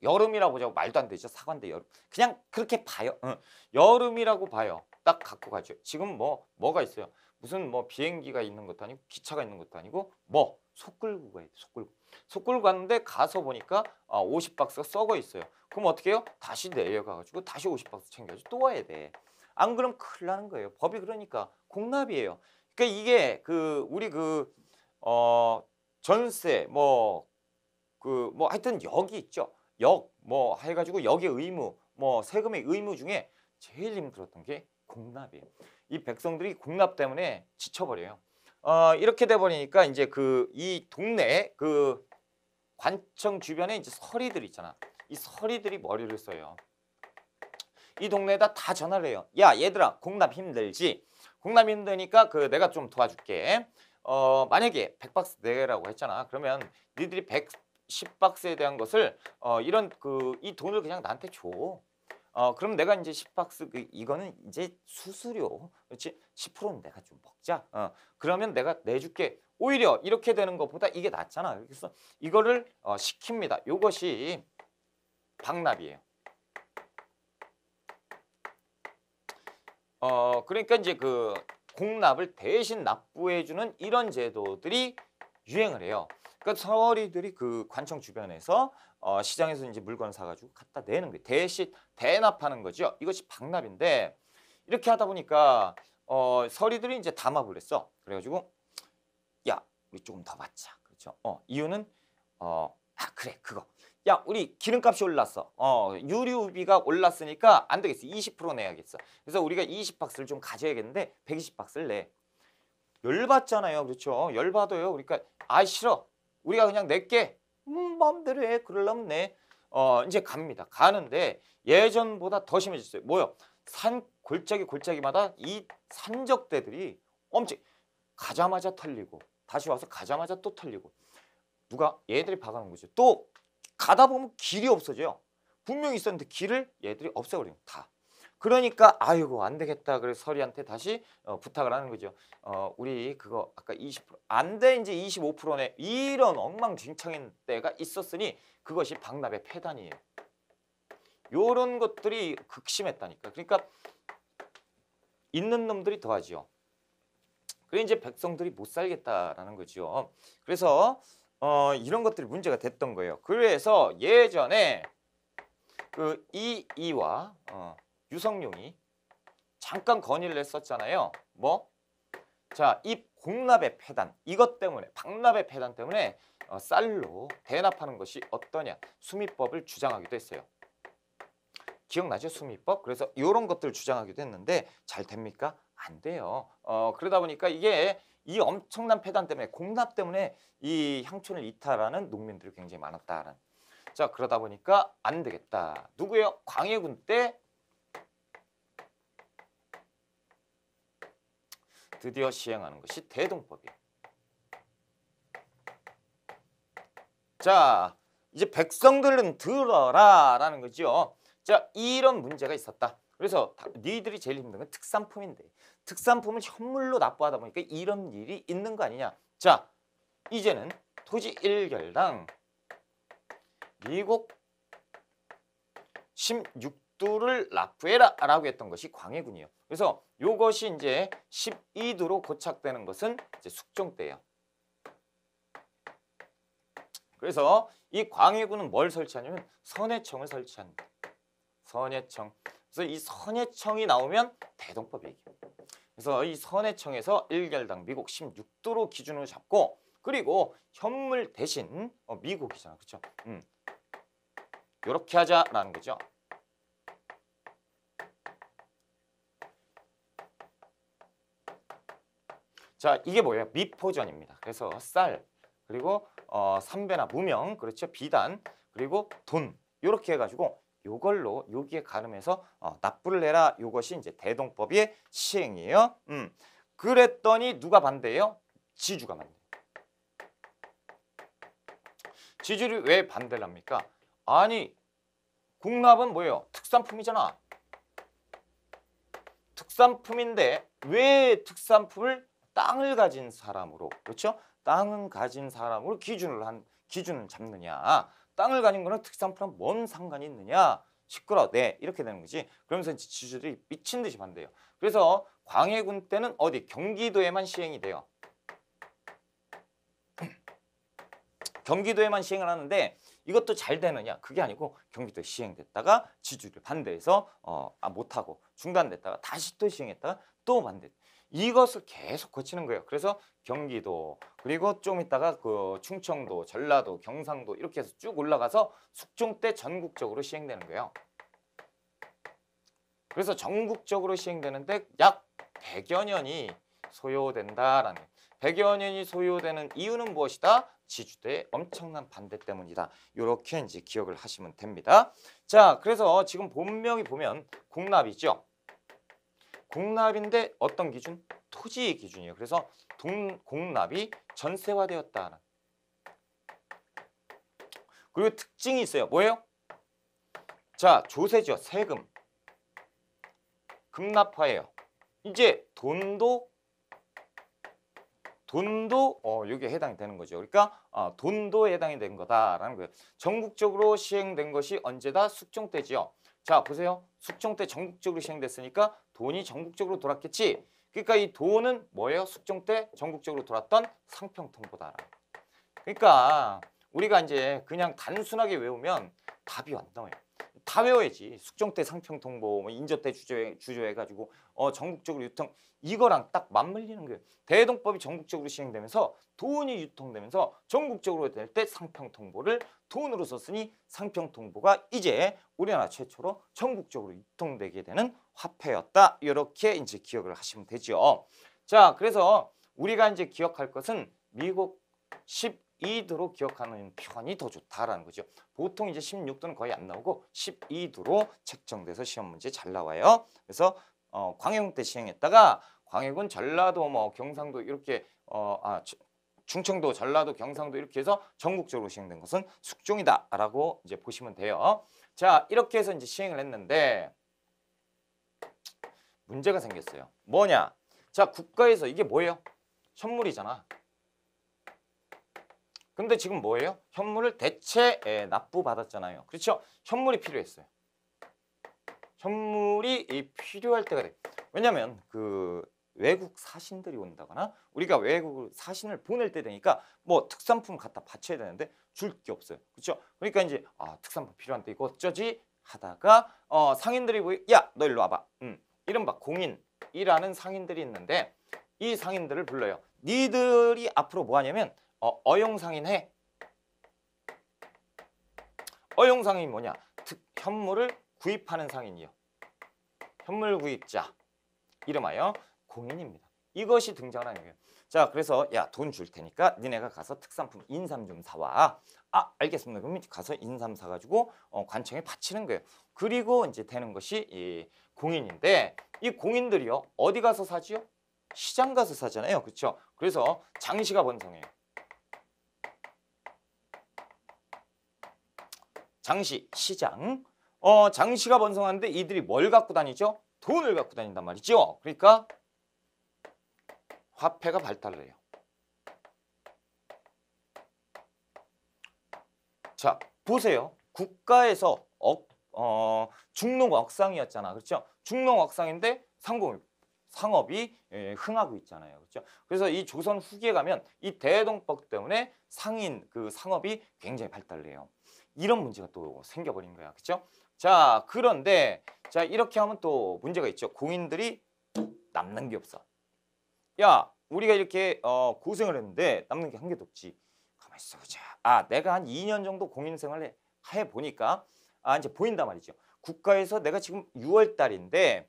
여름이라고 보자고 말도 안 되죠. 사과인데 여름. 그냥 그렇게 봐요. 여름이라고 봐요. 딱 갖고 가죠. 지금 뭐가 있어요? 무슨 뭐 비행기가 있는 것도 아니고 기차가 있는 것도 아니고 소 끌고 가야 돼. 소 끌고 갔는데 가서 보니까 50박스가 썩어 있어요. 그럼 어떻게 해요? 다시 내려가 가지고 다시 50박스 챙겨가지고 또 와야 돼. 안 그러면 큰일 나는 거예요. 법이 그러니까 공납이에요. 그러니까 이게 우리 전세 하여튼 역이 있죠. 해가지고 역의 의무 세금의 의무 중에 제일 힘들었던 게 공납이에요. 이 백성들이 공납 때문에 지쳐버려요. 이렇게 돼 버리니까 이제 이 동네 관청 주변에 이제 서리들 있잖아. 이 서리들이 머리를 써요. 이 동네에다 다 전화를 해요. 야, 얘들아, 공납 힘들지? 공납 힘드니까 내가 좀 도와줄게. 만약에 100박스 내라고 했잖아. 그러면 니들이 110박스에 대한 것을 이 돈을 그냥 나한테 줘. 그럼 내가 이제 10박스 이거는 이제 수수료. 그렇지? 10%는 내가 좀 먹자. 그러면 내가 내줄게. 오히려 이렇게 되는 것보다 이게 낫잖아. 그래서 이거를 시킵니다. 요것이 방납이에요. 그러니까 이제 공납을 대신 납부해주는 이런 제도들이 유행을 해요. 그러니까 서리들이 관청 주변에서 시장에서 이제 물건을 사가지고 갖다 내는 거예요. 대신 대납하는 거죠. 이것이 방납인데 이렇게 하다 보니까 서리들이 이제 담합을 했어. 그래가지고 야, 우리 조금 더 받자. 그렇죠? 이유는 그래 그거. 야, 우리 기름값이 올랐어. 유류비가 올랐으니까 안 되겠어. 20% 내야겠어. 그래서 우리가 20박스를 좀 가져야겠는데 120박스를 내. 열받잖아요. 그렇죠? 열받아요. 그러니까 싫어. 우리가 그냥 낼게. 마음대로 해. 그러려면 내. 이제 갑니다. 가는데 예전보다 더 심해졌어요. 뭐요? 산 골짜기마다 이 산적대들이 엄청 가자마자 털리고 다시 와서 가자마자 또 털리고 누가 얘들이 박아놓은 거죠. 또 가다 보면 길이 없어져요. 분명히 있었는데 길을 얘들이 없애버려요. 다. 그러니까 아이고 안 되겠다. 그래서 서리한테 다시 부탁을 하는 거죠. 우리 그거 아까 20% 안 돼 이제 25%네. 이런 엉망진창인 때가 있었으니 그것이 방납의 폐단이에요. 요런 것들이 극심했다니까. 그러니까 있는 놈들이 더하지요. 그래 이제 백성들이 못 살겠다라는 거죠. 그래서 이런 것들이 문제가 됐던 거예요. 그래서 예전에 이이와 유성룡이 잠깐 건의를 했었잖아요. 자, 이 공납의 폐단 이것 때문에 방납의 폐단 때문에 쌀로 대납하는 것이 어떠냐 수미법을 주장하기도 했어요. 기억나죠? 수미법. 그래서 이런 것들을 주장하기도 했는데 잘 됩니까? 안 돼요. 그러다 보니까 이게 이 엄청난 폐단 때문에 공납 때문에 이 향촌을 이탈하는 농민들이 굉장히 많았다는. 자, 그러다 보니까 안 되겠다. 누구예요? 광해군 때 드디어 시행하는 것이 대동법이에요. 자, 이제 백성들은 들어라라는 거죠. 자, 이런 문제가 있었다. 그래서 니들이 제일 힘든 건 특산품인데 특산품을 현물로 납부하다 보니까 이런 일이 있는 거 아니냐. 자, 이제는 토지 1결당 미국 16두를 납부해라 라고 했던 것이 광해군이에요. 그래서 요것이 이제 12두로 고착되는 것은 이제 숙종 때예요. 그래서 이 광해군은 뭘 설치하냐면 선해청을 설치합니다. 선해청. 그래서 이 선해청이 나오면 대동법 얘기예요. 그래서 이 선해청에서 1결당 미국 16도로 기준으로 잡고 그리고 현물 대신 미국이잖아. 그렇죠? 이렇게 하자라는 거죠. 자, 이게 뭐예요? 미포전입니다. 그래서 쌀 그리고 삼배나 무명, 그렇죠? 비단 그리고 돈 이렇게 해가지고 요걸로 여기에 가름해서 납부를 해라. 요것이 이제 대동법의 시행이에요. 그랬더니 누가 반대해요? 지주가 반대. 지주를 왜 반대를 합니까? 아니 공납은 뭐예요? 특산품이잖아. 특산품인데 왜 특산품을 땅을 가진 사람으로, 그렇죠? 땅을 가진 사람으로 기준을 잡느냐. 땅을 가진 거랑 특산품랑 뭔 상관이 있느냐. 시끄러, 네, 이렇게 되는 거지. 그러면서 이제 지주들이 미친 듯이 반대해요. 그래서 광해군 때는 어디 경기도에만 시행이 돼요. 경기도에만 시행을 하는데 이것도 잘 되느냐? 그게 아니고 경기도에 시행됐다가 지주를 반대해서 못하고 중단됐다가 다시 또 시행했다가 또 반대. 이것을 계속 거치는 거예요. 그래서 경기도 그리고 좀 있다가 그 충청도, 전라도, 경상도 이렇게 해서 쭉 올라가서 숙종 때 전국적으로 시행되는 거예요. 그래서 전국적으로 시행되는데 약 100여 년이 소요된다라는 거예요. 100여 년이 소요되는 이유는 무엇이다? 지주대의 엄청난 반대 때문이다. 이렇게 이제 기억을 하시면 됩니다. 자, 그래서 지금 본명이 보면 공납이죠. 공납인데 어떤 기준? 토지의 기준이에요. 그래서 공납이 전세화되었다. 그리고 특징이 있어요. 뭐예요? 자, 조세죠. 세금. 급납화예요. 이제 돈도 여기에 해당이 되는 거죠. 그러니까 돈도 해당이 된 거다라는 거예요. 전국적으로 시행된 것이 언제다? 숙종 때지요. 자, 보세요. 숙종 때 전국적으로 시행됐으니까 돈이 전국적으로 돌았겠지. 그러니까 이 돈은 뭐예요? 숙종 때 전국적으로 돌았던 상평통보다. 그러니까 우리가 이제 그냥 단순하게 외우면 답이 안 나와요. 다 외워야지. 숙종 때 상평통보, 뭐 인조 때 주조해가지고 전국적으로 유통, 이거랑 딱 맞물리는 거예요. 대동법이 전국적으로 시행되면서 돈이 유통되면서 전국적으로 될 때 상평통보를 돈으로 썼으니 상평통보가 이제 우리나라 최초로 전국적으로 유통되게 되는 화폐였다. 이렇게 이제 기억을 하시면 되죠. 자, 그래서 우리가 이제 기억할 것은 미국 12도로 기억하는 표현이 더 좋다라는 거죠. 보통 이제 16도는 거의 안 나오고 12도로 책정돼서 시험 문제 잘 나와요. 그래서 광해군 때 시행했다가 광해군, 전라도, 뭐 경상도 이렇게 충청도, 전라도, 경상도 이렇게 해서 전국적으로 시행된 것은 숙종이다라고 이제 보시면 돼요. 자, 이렇게 해서 이제 시행을 했는데 문제가 생겼어요. 뭐냐? 자, 국가에서 이게 뭐예요? 현물이잖아. 근데 지금 뭐예요? 현물을 대체 납부받았잖아요. 그렇죠? 현물이 필요했어요. 현물이 필요할 때가 돼. 왜냐면 그 외국 사신들이 온다거나 우리가 외국 사신을 보낼 때 되니까 뭐 특산품 갖다 바쳐야 되는데 줄 게 없어요. 그렇죠? 그러니까 이제 특산품 필요한데 이거 어쩌지 하다가 상인들이 야, 너 일로 와봐. 이른바 공인이라는 상인들이 있는데 이 상인들을 불러요. 니들이 앞으로 뭐 하냐면 어용상인 해. 어용상인이 뭐냐? 현물을 구입하는 상인이요. 현물 구입자. 이름하여 공인입니다. 이것이 등장하는 거예요. 자, 그래서 야, 돈 줄 테니까 니네가 가서 특산품 인삼 좀 사와. 알겠습니다. 그럼 가서 인삼 사가지고 관청에 바치는 거예요. 그리고 이제 되는 것이 이 공인인데 이 공인들이요. 어디 가서 사지요? 시장 가서 사잖아요. 그렇죠? 그래서 장시가 번성해요. 장시, 시장. 장시가 번성하는데 이들이 뭘 갖고 다니죠? 돈을 갖고 다닌단 말이죠. 그러니까 화폐가 발달을 해요. 자, 보세요. 국가에서 중농억상이었잖아. 그렇죠? 중농억상인데 상업이 흥하고 있잖아요. 그렇죠? 그래서 이 조선 후기에 가면 이 대동법 때문에 상인 그 상업이 굉장히 발달을 해요. 이런 문제가 또 생겨버린 거야. 그렇죠? 자, 그런데 자, 이렇게 하면 또 문제가 있죠. 공인들이 남는 게 없어. 야, 우리가 이렇게 고생을 했는데 남는 게 한 개도 없지. 가만히 있어 보자. 내가 한 2년 정도 공인 생활을 해 보니까 이제 보인단 말이죠. 국가에서 내가 지금 6월 달인데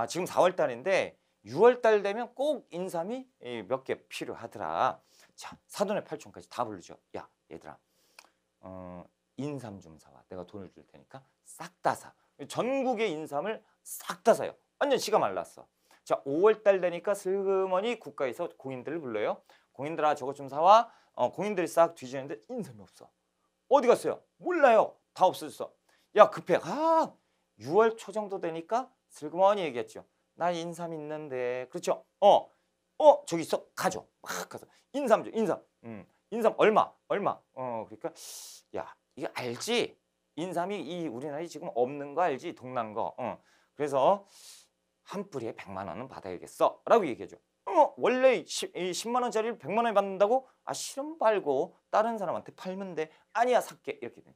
지금 4월 달인데 6월 달 되면 꼭 인삼이 몇 개 필요하더라. 자, 사돈의 팔촌까지 다 부르죠. 야, 얘들아. 인삼 좀 사와. 내가 돈을 줄 테니까 싹 다 사. 전국의 인삼을 싹 다 사요. 완전 지가 말랐어. 자, 5월 달 되니까 슬그머니 국가에서 공인들을 불러요. 공인들아, 저것 좀 사와. 공인들이 싹 뒤지는데 인삼이 없어. 어디 갔어요? 몰라요. 다 없어졌어. 야, 급해. 6월 초 정도 되니까 슬그머니 얘기했죠. 나 인삼 있는데. 그렇죠? 저기 있어. 가져. 막 가서 인삼 줘. 인삼. 인삼 얼마? 얼마? 그러니까 야, 이거 알지? 인삼이 이 우리나라에 지금 없는 거 알지? 동난 거. 그래서 한 뿌리에 100만 원은 받아야겠어. 라고 얘기해줘. 원래 10만 원짜리를 100만 원에 받는다고? 아, 싫으면 팔고 다른 사람한테 팔면 돼. 아니야, 살게. 이렇게 돼.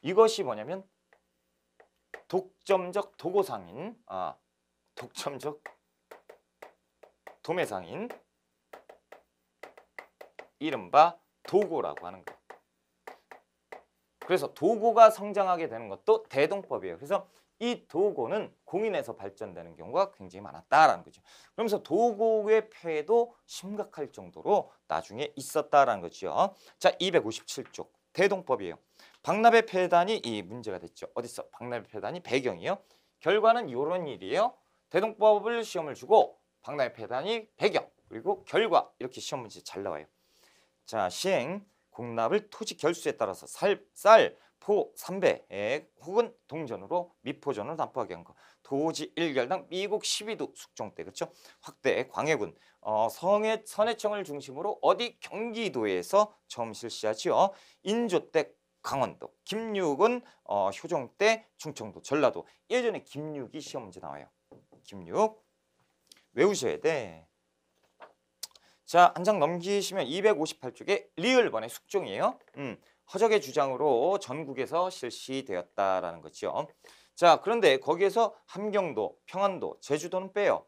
이것이 뭐냐면 독점적 도고상인, 독점적 도매상인, 이른바 도고라고 하는 거예요. 그래서 도고가 성장하게 되는 것도 대동법이에요. 그래서 이 도고는 공인에서 발전되는 경우가 굉장히 많았다라는 거죠. 그러면서 도고의 폐해도 심각할 정도로 나중에 있었다라는 거죠. 자, 257쪽 대동법이에요. 박납의 폐단이 이 문제가 됐죠. 어딨어? 박납의 폐단이 배경이에요. 결과는 이런 일이에요. 대동법을 시험을 주고 박납의 폐단이 배경, 그리고 결과, 이렇게 시험 문제 잘 나와요. 자, 시행 공납을 토지 결수에 따라서 쌀, 포, 삼배 혹은 동전으로 미포전으로 납부하게 한 거. 도지 1결당 미국 12도 숙종 때, 그렇죠? 확대 광해군 선해청을 중심으로 어디 경기도에서 처음 실시하지요. 인조 때 강원도, 김육은 효종 때 충청도, 전라도. 예전에 김육이 시험 문제 나와요. 김육 외우셔야 돼. 자, 한 장 넘기시면 258쪽에 리을번의 숙종이에요. 허적의 주장으로 전국에서 실시되었다라는 거죠. 자, 그런데 거기에서 함경도, 평안도, 제주도는 빼요.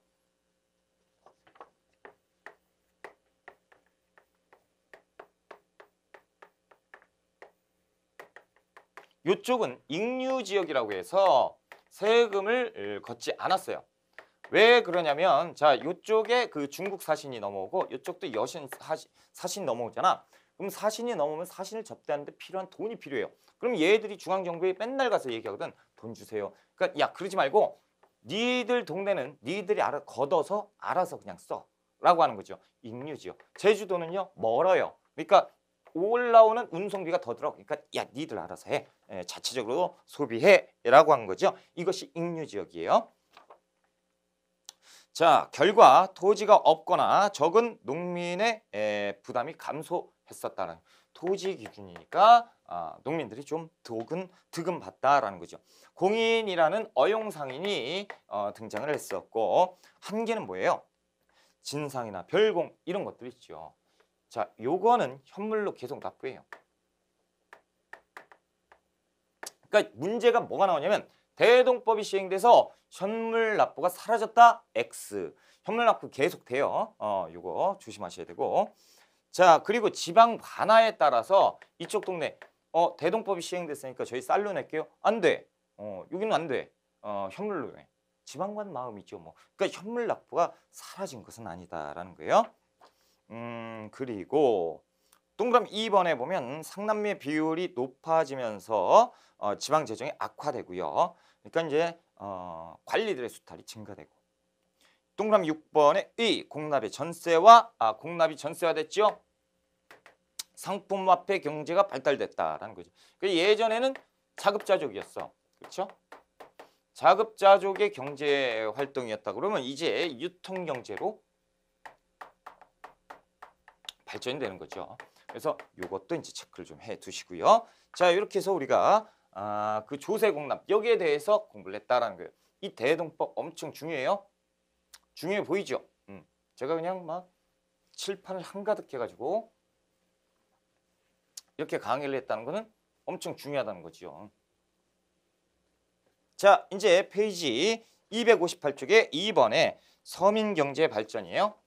이쪽은 익류지역이라고 해서 세금을 걷지 않았어요. 왜 그러냐면, 자, 이쪽에 그 중국 사신이 넘어오고 이쪽도 여신 사신 넘어오잖아. 그럼 사신이 넘어오면 사신을 접대하는데 필요한 돈이 필요해요. 그럼 얘들이 중앙정부에 맨날 가서 얘기하거든. 돈 주세요. 그러니까 야, 그러지 말고 니들 동네는 니들이 걷어서 알아서 그냥 써 라고 하는 거죠. 익류지역. 제주도는요, 멀어요. 그러니까 올라오는 운송비가 더 들어. 그러니까 야, 니들 알아서 해. 자체적으로 소비해 라고 한 거죠. 이것이 익류지역이에요. 자, 결과 토지가 없거나 적은 농민의 부담이 감소했었다는, 토지 기준이니까 농민들이 좀 득은 받다라는 거죠. 공인이라는 어용상인이 등장을 했었고, 한계는 뭐예요? 진상이나 별공 이런 것들 있죠. 자, 요거는 현물로 계속 납부해요. 그러니까 문제가 뭐가 나오냐면, 대동법이 시행돼서 현물 납부가 사라졌다. X. 현물 납부 계속 돼요. 요거 조심하셔야 되고. 자, 그리고 지방 관하에 따라서 이쪽 동네 대동법이 시행됐으니까 저희 쌀로 낼게요. 안 돼. 여기는 안 돼. 현물로 해. 지방관 마음이죠, 뭐. 그러니까 현물 납부가 사라진 것은 아니다라는 거예요. 그리고 동그라미 2번에 보면 상남미 비율이 높아지면서 지방 재정이 악화되고요. 그러니까 이제 관리들의 수탈이 증가되고. 동그라미 6번에 의 공납이 전세화됐죠. 상품화폐 경제가 발달됐다라는 거죠. 예전에는 자급자족이었어, 그렇죠? 자급자족의 경제 활동이었다 그러면 이제 유통 경제로 발전이 되는 거죠. 그래서 이것도 이제 체크를 좀 해 두시고요. 자, 이렇게 해서 우리가 그 조세 공납 여기에 대해서 공부를 했다라는 거예요. 이 대동법 엄청 중요해요. 중요해 보이죠? 제가 그냥 막 칠판을 한가득 해가지고 이렇게 강의를 했다는 거는 엄청 중요하다는 거죠. 자, 이제 페이지 258쪽에 2번에 서민경제 발전이에요.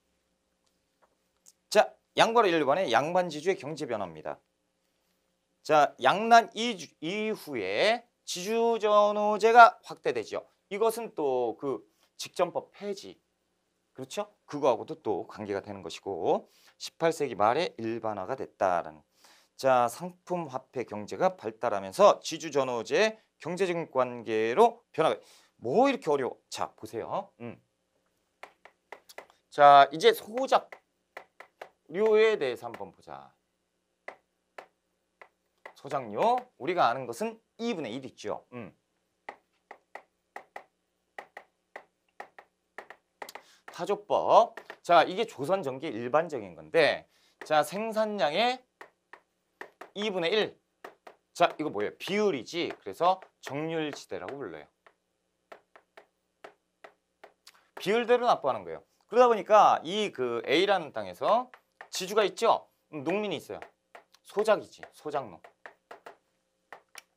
자, 양벌 1번에 양반지주의 경제 변화입니다. 자, 양난 이후에 지주전호제가 확대되죠. 이것은 또 그 직전법 폐지, 그렇죠? 그거하고도 또 관계가 되는 것이고, 18세기 말에 일반화가 됐다라는. 자, 상품화폐 경제가 발달하면서 지주전호제 경제적인 관계로 변화가. 뭐 이렇게 어려워? 자, 보세요. 자, 이제 소작료에 대해서 한번 보자. 소작료, 우리가 아는 것은 2분의 1 있죠. 타조법. 자, 이게 조선 전기의 일반적인 건데, 자, 생산량의 2분의 1. 자, 이거 뭐예요? 비율이지. 그래서 정률지대라고 불러요. 비율대로 납부하는 거예요. 그러다 보니까 이 그 A라는 땅에서 지주가 있죠? 농민이 있어요. 소작이지. 소작농.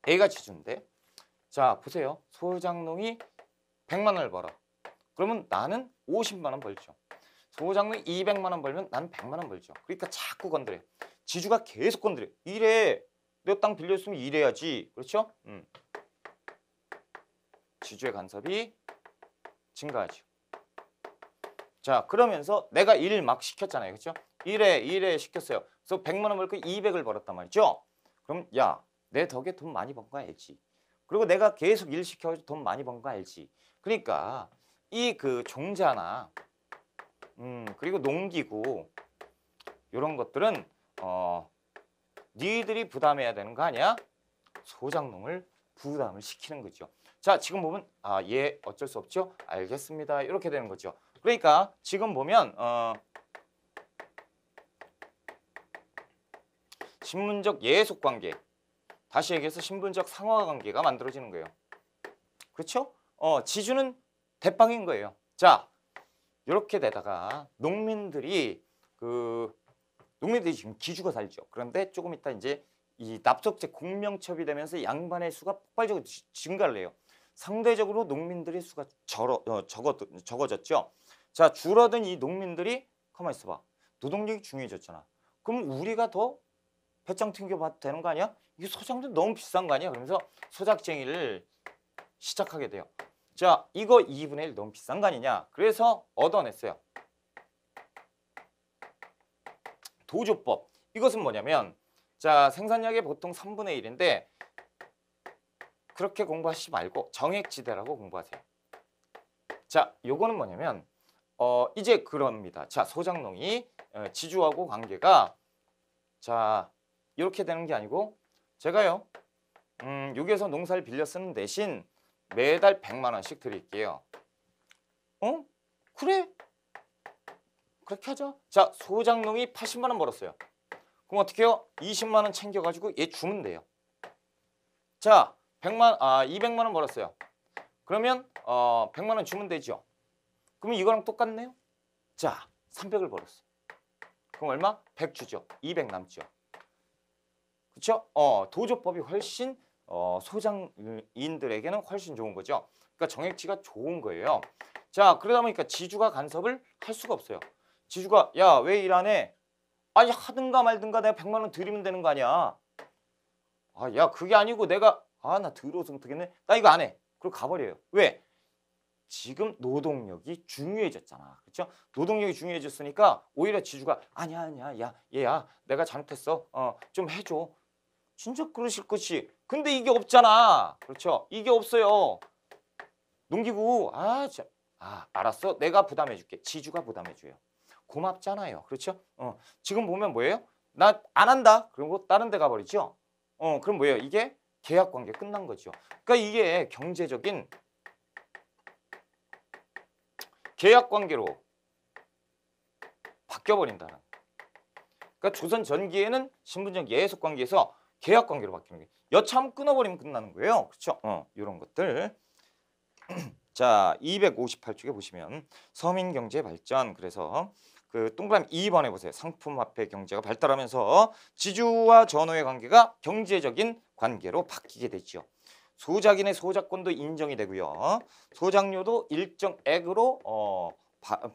A가 지주인데, 자, 보세요. 소작농이 100만 원을 벌어. 그러면 나는 50만 원 벌죠. 소작농이 200만 원 벌면 나는 100만 원 벌죠. 그러니까 자꾸 건드려. 지주가 계속 건드려. 이래. 내 땅 빌렸으면 이래야지. 그렇죠? 지주의 간섭이 증가하죠. 자, 그러면서 내가 일 막 시켰잖아요. 그렇죠? 이래 시켰어요. 그래서 100만 원 벌고 200을 벌었단 말이죠. 그럼 야, 내 덕에 돈 많이 번 거 알지? 그리고 내가 계속 일 시켜가지고 돈 많이 번 거 알지? 그러니까 이 그 종자나 그리고 농기구 이런 것들은 니들이 부담해야 되는 거 아니야? 소작농을 부담을 시키는 거죠. 자, 지금 보면 예, 어쩔 수 없죠. 알겠습니다. 이렇게 되는 거죠. 그러니까 지금 보면 신분적 예속 관계, 다시 얘기해서 신분적 상하 관계가 만들어지는 거예요. 그렇죠? 지주는 대빵인 거예요. 자, 이렇게 되다가 농민들이 지금 기주가 살죠. 그런데 조금 있다 이제 이 납속제 공명첩이 되면서 양반의 수가 폭발적으로 증가를 해요. 상대적으로 농민들의 수가 적어졌죠. 자, 줄어든 이 농민들이 가만히 있어봐. 노동력이 중요해졌잖아. 그럼 우리가 더 배짱 튕겨봐도 되는 거 아니야? 이게 소작도 너무 비싼 거 아니야? 그러면서 소작쟁이를 시작하게 돼요. 자, 이거 2분의 1 너무 비싼 거 아니냐? 그래서 얻어냈어요. 도조법. 이것은 뭐냐면, 자, 생산량의 보통 3분의 1인데 그렇게 공부하시지 말고 정액지대라고 공부하세요. 자, 요거는 뭐냐면 이제 그럽니다. 자, 소작농이 지주하고 관계가 자, 이렇게 되는 게 아니고 제가요. 여기에서 농사를 빌려 쓰는 대신 매달 100만 원씩 드릴게요. 그래? 그렇게 하자. 자, 소작농이 80만 원 벌었어요. 그럼 어떻게 해요? 20만 원 챙겨가지고 얘 주면 돼요. 자, 200만 원 벌었어요. 그러면 100만 원 주면 되죠. 그럼 이거랑 똑같네요. 자, 300을 벌었어. 그럼 얼마? 100 주죠. 200 남죠. 그렇죠? 도조법이 훨씬 소장인들에게는 훨씬 좋은 거죠. 그러니까 정액치가 좋은 거예요. 자, 그러다 보니까 지주가 간섭을 할 수가 없어요. 지주가 야, 왜 일 안 해? 아니, 하든가 말든가 내가 100만 원 드리면 되는 거 아니야. 야, 그게 아니고 내가 나 더러워서 못하겠네. 나 이거 안 해. 그리고 가버려요. 왜? 지금 노동력이 중요해졌잖아. 그렇죠? 노동력이 중요해졌으니까 오히려 지주가 아니야, 야, 얘야, 내가 잘못했어. 좀 해줘. 진짜 그러실 것이. 근데 이게 없잖아. 그렇죠? 이게 없어요. 농기구 알았어. 내가 부담해줄게. 지주가 부담해줘요. 고맙잖아요. 그렇죠? 지금 보면 뭐예요? 나 안 한다. 그리고 다른 데 가버리죠. 그럼 뭐예요? 이게 계약 관계 끝난 거죠. 그러니까 이게 경제적인 계약 관계로 바뀌어버린다는. 그러니까 조선 전기에는 신분적 예속 관계에서 계약 관계로 바뀌는 거예요. 여차하면 끊어버리면 끝나는 거예요. 그렇죠? 이런 것들. 자, 258쪽에 보시면 서민 경제 발전. 그래서 그 동그라미 2번에 보세요. 상품 화폐 경제가 발달하면서 지주와 전호의 관계가 경제적인 관계로 바뀌게 되죠. 소작인의 소작권도 인정이 되고요. 소작료도 일정액으로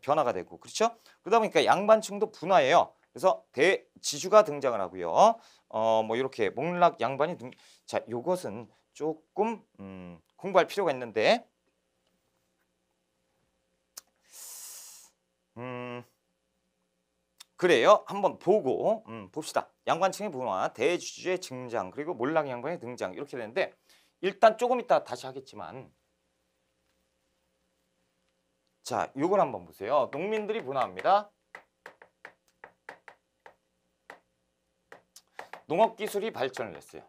변화가 되고, 그렇죠? 그러다 보니까 양반층도 분화해요. 그래서 대지주가 등장을 하고요. 뭐 이렇게 목락 양반이 자, 요것은 조금 공부할 필요가 있는데 그래요. 한번 보고 봅시다. 양반층의 분화, 대지주의 증장, 그리고 몰락 양반의 등장 이렇게 되는데 일단 조금 이따 다시 하겠지만 자, 요걸 한번 보세요. 농민들이 분화합니다. 농업기술이 발전을 했어요.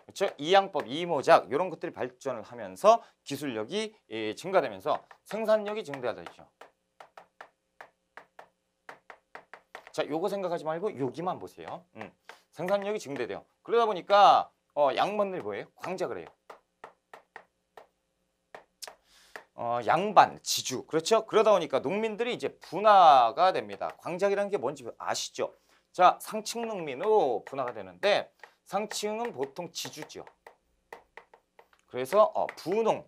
그렇죠? 이양법, 이모작 이런 것들이 발전을 하면서 기술력이 증가되면서 생산력이 증대하죠. 자, 요거 생각하지 말고 여기만 보세요. 생산력이 증대돼요. 그러다 보니까 양반들이 뭐예요? 광작을 해요. 양반, 지주. 그렇죠? 그러다 보니까 농민들이 이제 분화가 됩니다. 광작이라는 게 뭔지 아시죠? 자, 상층 농민으로 분화가 되는데 상층은 보통 지주죠. 그래서 부농.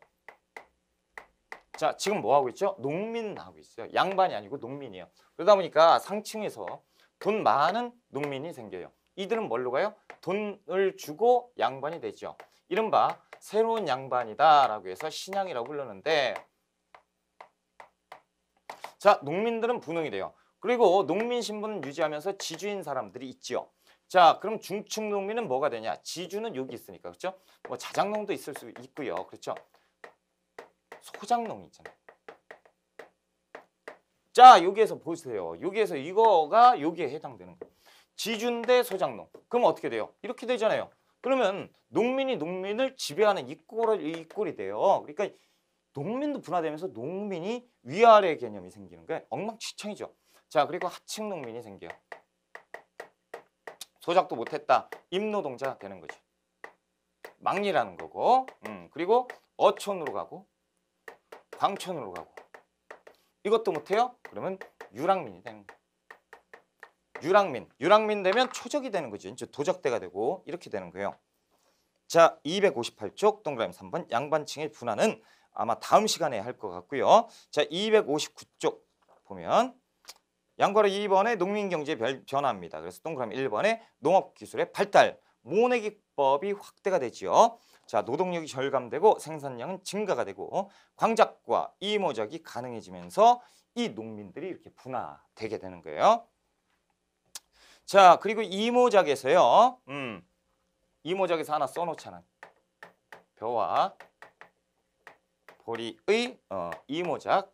자, 지금 뭐 하고 있죠? 농민 하고 있어요. 양반이 아니고 농민이에요. 그러다 보니까 상층에서 돈 많은 농민이 생겨요. 이들은 뭘로 가요? 돈을 주고 양반이 되죠. 이른바 새로운 양반이다라고 해서 신양이라고 부르는데, 자, 농민들은 분홍이 돼요. 그리고 농민 신분을 유지하면서 지주인 사람들이 있죠. 자, 그럼 중층 농민은 뭐가 되냐? 지주는 여기 있으니까, 그렇죠? 뭐 자작농도 있을 수 있고요, 그렇죠? 소작농이 있잖아요. 자, 여기에서 보세요. 여기에서 이거가 여기에 해당되는 거예요. 지주인데 소작농. 그럼 어떻게 돼요? 이렇게 되잖아요. 그러면 농민이 농민을 지배하는 이 꼴이 돼요. 그러니까 농민도 분화되면서 농민이 위아래 개념이 생기는 거예요. 엉망진창이죠. 자, 그리고 하층 농민이 생겨요. 소작도 못했다. 임노동자 되는 거죠. 막리라는 거고. 그리고 어촌으로 가고 광촌으로 가고. 이것도 못해요? 그러면 유랑민이 되는 거예요. 유랑민 되면 초적이 되는 거죠. 이제 도적대가 되고 이렇게 되는 거예요. 자, 258쪽 동그라미 3번 양반층의 분화는 아마 다음 시간에 할 것 같고요. 자, 259쪽 보면 양괄호 2번에 농민경제 변화입니다. 그래서 동그라미 1번에 농업기술의 발달, 모내기법이 확대가 되지요. 자, 노동력이 절감되고 생산량은 증가가 되고 광작과 이모작이 가능해지면서 이 농민들이 이렇게 분화되게 되는 거예요. 자, 그리고 이모작에서요. 이모작에서 하나 써놓잖아. 벼와 보리의 이모작.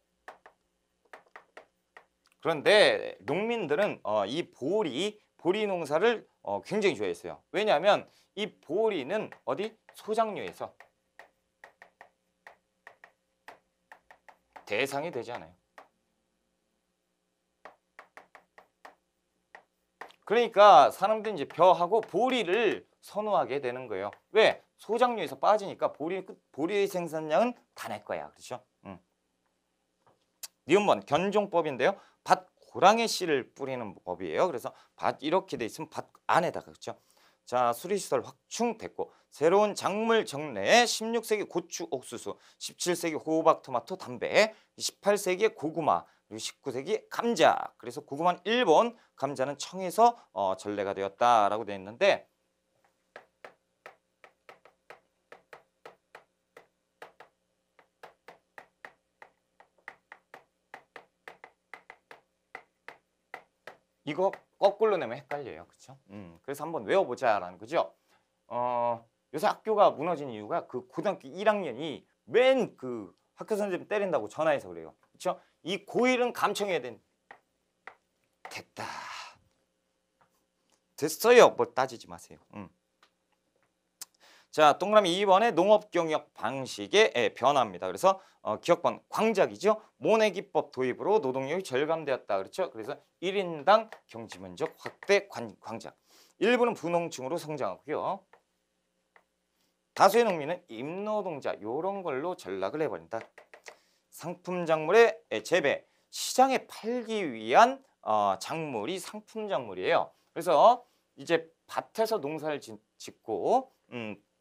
그런데 농민들은 이 보리 농사를 굉장히 좋아했어요. 왜냐하면 이 보리는 어디 소작류에서 대상이 되지 않아요. 그러니까 사람들이 이제 벼하고 보리를 선호하게 되는 거예요. 왜? 소작류에서 빠지니까 보리의 생산량은 다 내 거야. 그렇죠? 니은번 견종법인데요. 밭 고랑의 씨를 뿌리는 법이에요. 그래서 밭 이렇게 돼 있으면 밭 안에다가 그렇죠. 자, 수리시설 확충됐고 새로운 작물 정례에 16세기 고추, 옥수수, 17세기 호박, 토마토, 담배, 18세기에 고구마, 그리고 19세기 감자. 그래서 고구마는 일본, 감자는 청에서 전래가 되었다라고 되어 있는데 이거 거꾸로 내면 헷갈려요. 그렇죠? 그래서 한번 외워보자라는 거죠. 요새 학교가 무너진 이유가 그 고등학교 1학년이 맨 그 학교 선생님 때린다고 전화해서 그래요. 그렇죠? 이 고1은 감청해야 된. 됐다. 됐어요. 뭐 따지지 마세요. 자, 동그라미 2번에 농업경영 방식의 변화입니다. 그래서 기억번 광작이죠. 모내기법 도입으로 노동력이 절감되었다. 그렇죠? 그래서 1인당 경지면적 확대 광작. 일부는 부농층으로 성장하고요. 다수의 농민은 임노동자 이런 걸로 전락을 해버린다. 상품 작물의 재배, 시장에 팔기 위한 작물이 상품 작물이에요. 그래서 이제 밭에서 농사를 짓고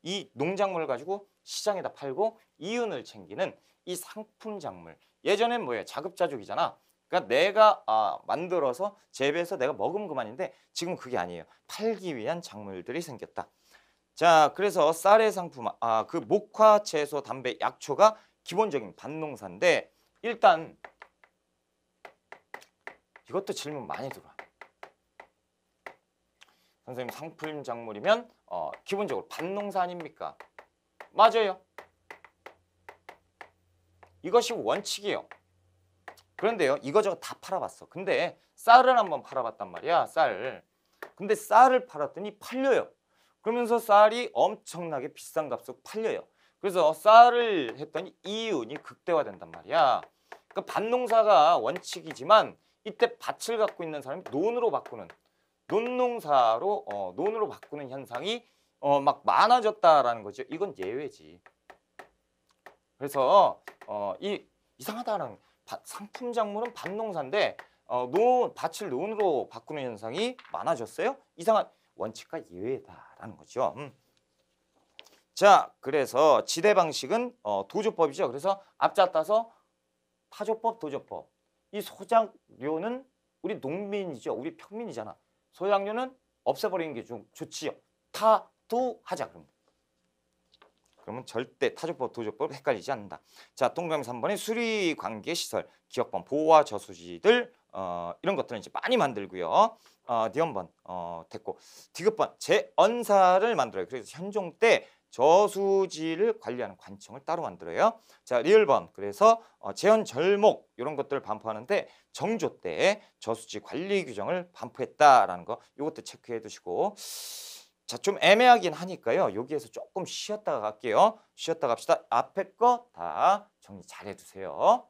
이 농작물을 가지고 시장에다 팔고 이윤을 챙기는 이 상품 작물. 예전엔 뭐예요? 자급자족이잖아. 그러니까 내가 만들어서 재배해서 내가 먹으면 그만인데 지금 그게 아니에요. 팔기 위한 작물들이 생겼다. 자, 그래서 쌀의 상품, 그 목화, 채소, 담배, 약초가 기본적인 밭농사인데 일단 이것도 질문 많이 들어와. 선생님 상품 작물이면 기본적으로 밭농사 아닙니까? 맞아요. 이것이 원칙이에요. 그런데요, 이거저거 다 팔아봤어. 근데 쌀을 한번 팔아봤단 말이야, 쌀. 근데 쌀을 팔았더니 팔려요. 그러면서 쌀이 엄청나게 비싼 값으로 팔려요. 그래서 쌀을 했더니 이윤이 극대화된단 말이야. 그러니까 밭농사가 원칙이지만 이때 밭을 갖고 있는 사람이 논으로 바꾸는 논농사로 논으로 바꾸는 현상이 막 많아졌다라는 거죠. 이건 예외지. 그래서 이 이상하다는 상품 작물은 밭농사인데 밭을 논으로 바꾸는 현상이 많아졌어요. 이상한 원칙과 예외다라는 거죠. 자, 그래서 지대 방식은 도조법이죠. 그래서 앞자 따서 타조법, 도조법. 이 소작료는 우리 농민이죠. 우리 평민이잖아. 소작료는 없애버리는 게 좀 좋지요. 타도하자 그러면. 그러면 절대 타조법, 도조법 헷갈리지 않는다. 자, 동그라미 3번에 수리 관계 시설, 기업번, 보호와 저수지들 이런 것들은 이제 많이 만들고요. 니은번 됐고 디귿번 재언사를 만들어요. 그래서 현종 때 저수지를 관리하는 관청을 따로 만들어요. 자, 리을번 그래서 재헌 절목 이런 것들을 반포하는데 정조 때 저수지 관리 규정을 반포했다라는 거 이것도 체크해 두시고 자, 좀 애매하긴 하니까요. 여기에서 조금 쉬었다가 갈게요. 쉬었다 갑시다. 앞에 거 다 정리 잘 해두세요.